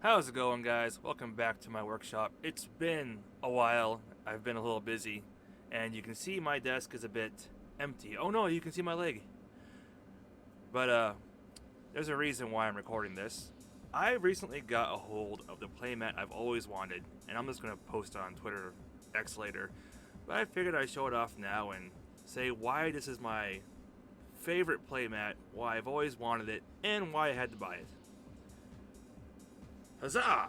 How's it going, guys? Welcome back to my workshop. It's been a while. I've been a little busy, and you can see my desk is a bit empty. Oh no, you can see my leg. But there's a reason why I'm recording this. I recently got a hold of the playmat I've always wanted, and I'm just gonna post it on Twitter X later. But I figured I'd show it off now and say why this is my favorite playmat, why I've always wanted it, and why I had to buy it. Huzzah!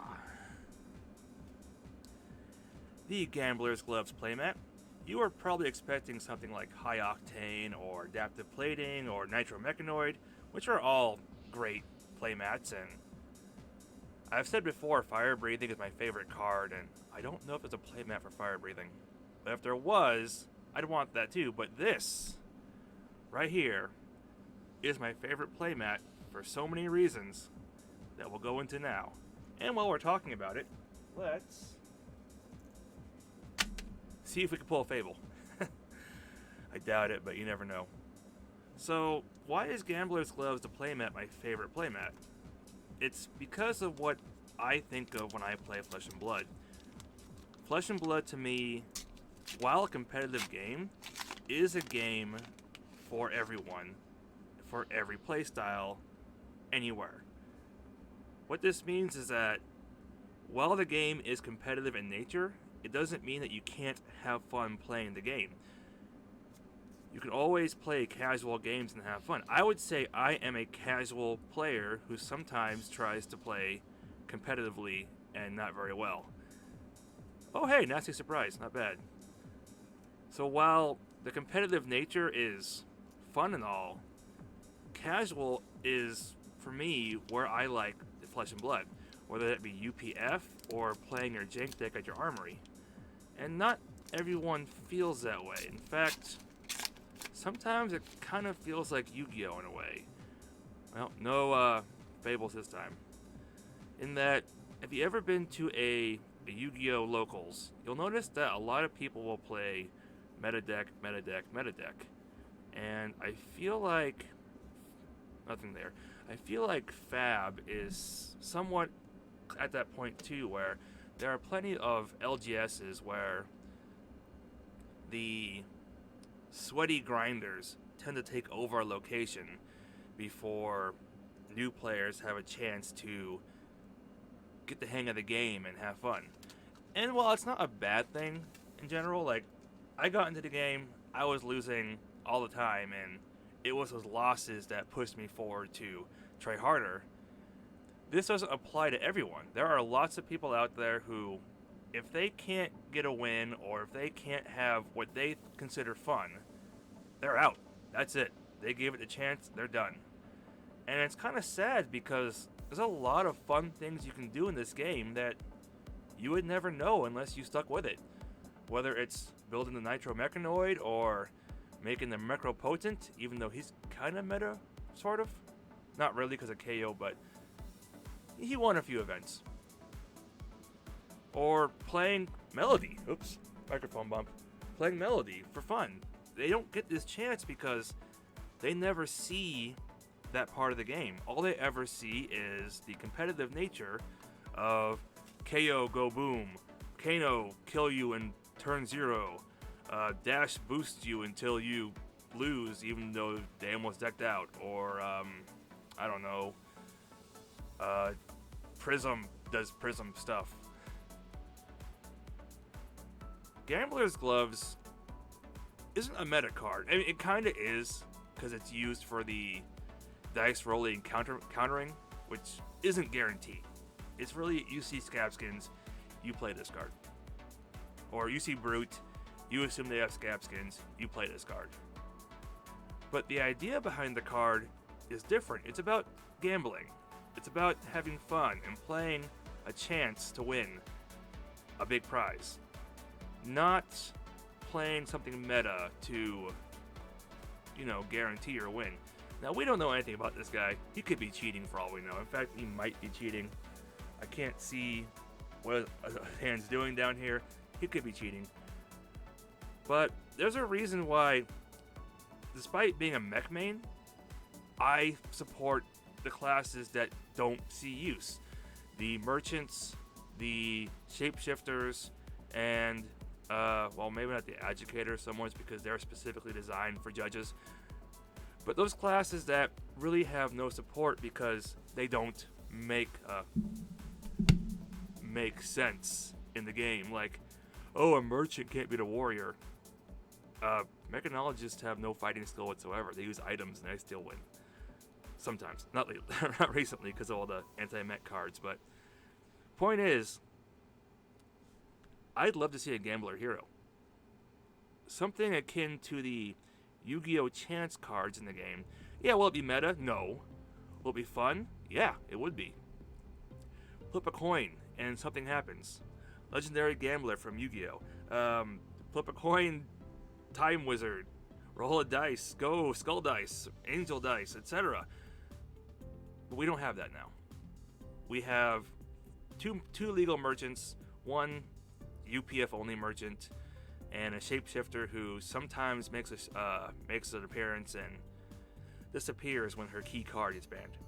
The Gambler's Gloves playmat. You are probably expecting something like high octane or adaptive plating or nitromechanoid, which are all great playmats, and I've said before fire breathing is my favorite card, and I don't know if there's a playmat for fire breathing. But if there was, I'd want that too. But this, right here, is my favorite playmat for so many reasons that we'll go into now. And while we're talking about it, let's see if we can pull a Fable. I doubt it, but you never know. So, why is Gambler's Gloves the playmat my favorite playmat? It's because of what I think of when I play Flesh and Blood. Flesh and Blood, to me, while a competitive game, is a game for everyone, for every playstyle, anywhere. What this means is that while the game is competitive in nature, it doesn't mean that you can't have fun playing the game. You can always play casual games and have fun. I would say I am a casual player who sometimes tries to play competitively and not very well. Oh hey, nasty surprise, not bad. So while the competitive nature is fun and all, casual is, for me, where I like the Flesh and Blood, whether that be UPF or playing your jank deck at your armory. And not everyone feels that way. In fact, sometimes it kind of feels like Yu-Gi-Oh! In a way. Well, no fables this time. In that, if you ever been to a Yu-Gi-Oh! Locals, you'll notice that a lot of people will play meta deck, meta deck, meta deck. And I feel like nothing there. I feel like Fab is somewhat at that point too, where there are plenty of LGSs where the sweaty grinders tend to take over a location before new players have a chance to get the hang of the game and have fun. And while it's not a bad thing in general, like, I got into the game, I was losing all the time, and it was those losses that pushed me forward to try harder. This doesn't apply to everyone. There are lots of people out there who, if they can't get a win or if they can't have what they consider fun, they're out. That's it. They gave it a chance, they're done. And it's kind of sad because there's a lot of fun things you can do in this game that you would never know unless you stuck with it. Whether it's building the nitromechanoid or making the Necropotent, even though he's kind of meta, sort of. Not really because of KO, but he won a few events. Or playing Melody. Oops, microphone bump. Playing Melody for fun. They don't get this chance because they never see that part of the game. All they ever see is the competitive nature of KO, go boom, Kano, kill you in turn 0, dash boosts you until you lose even though they almost decked out, or I don't know, Prism does Prism stuff. Gambler's Gloves isn't a meta card. I mean, it kind of is because it's used for the dice rolling and countering, which isn't guaranteed. It's really, you see Scab Skins, you play this card. Or you see Brute, you assume they have Scab Skins, you play this card. But the idea behind the card is different. It's about gambling. It's about having fun and playing a chance to win a big prize. Not playing something meta to, guarantee your win. Now, we don't know anything about this guy. He could be cheating for all we know. In fact, he might be cheating. I can't see what his hand's doing down here. He could be cheating. But there's a reason why, despite being a mech main, I support the classes that don't see use. The merchants, the shapeshifters, and well, maybe not the educators so much because they're specifically designed for judges. But those classes that really have no support because they don't make sense in the game. Like, oh, a merchant can't beat a warrior. Mechanologists have no fighting skill whatsoever. They use items and they still win. Sometimes. Not recently because of all the anti-mech cards. But point is, I'd love to see a gambler hero. Something akin to the Yu-Gi-Oh! Chance cards in the game. Yeah, will it be meta? No. Will it be fun? Yeah, it would be. Flip a coin and something happens. Legendary Gambler from Yu-Gi-Oh! Flip a coin, Time Wizard. Roll a dice, go, Skull Dice, Angel Dice, etc. But we don't have that now. We have two legal merchants, one UPF only merchant, and a shapeshifter who sometimes makes an appearance and disappears when her key card is banned.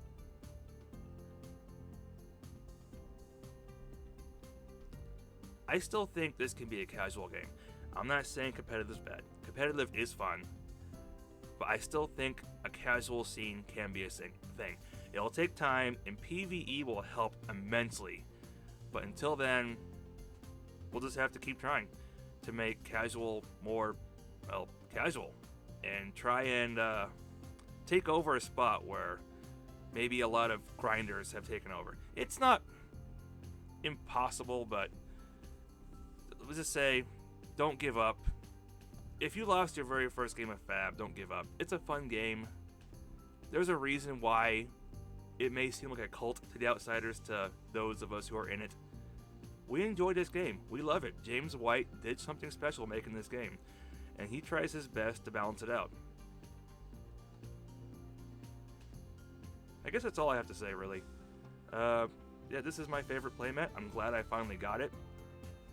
I still think this can be a casual game. I'm not saying competitive is bad. Competitive is fun, but I still think a casual scene can be a thing. It'll take time, and PvE will help immensely. But until then, we'll just have to keep trying to make casual more, well, casual. And try and take over a spot where maybe a lot of grinders have taken over. It's not impossible, but let's just say, don't give up. If you lost your very first game of Fab, don't give up. It's a fun game. There's a reason why it may seem like a cult to the outsiders, to those of us who are in it. We enjoy this game. We love it. James White did something special making this game, and he tries his best to balance it out. I guess that's all I have to say, really. Yeah, this is my favorite playmat. I'm glad I finally got it.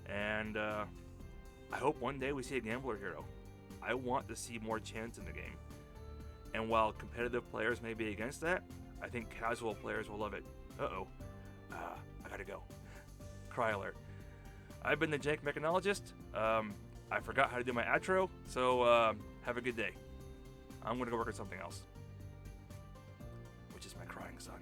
And I hope one day we see a gambler hero. I want to see more chance in the game. And while competitive players may be against that, I think casual players will love it. Uh-oh. I gotta go. Cry alert. I've been the Jank Mechanologist. I forgot how to do my outro, so have a good day. I'm gonna go work on something else. Which is my crying son.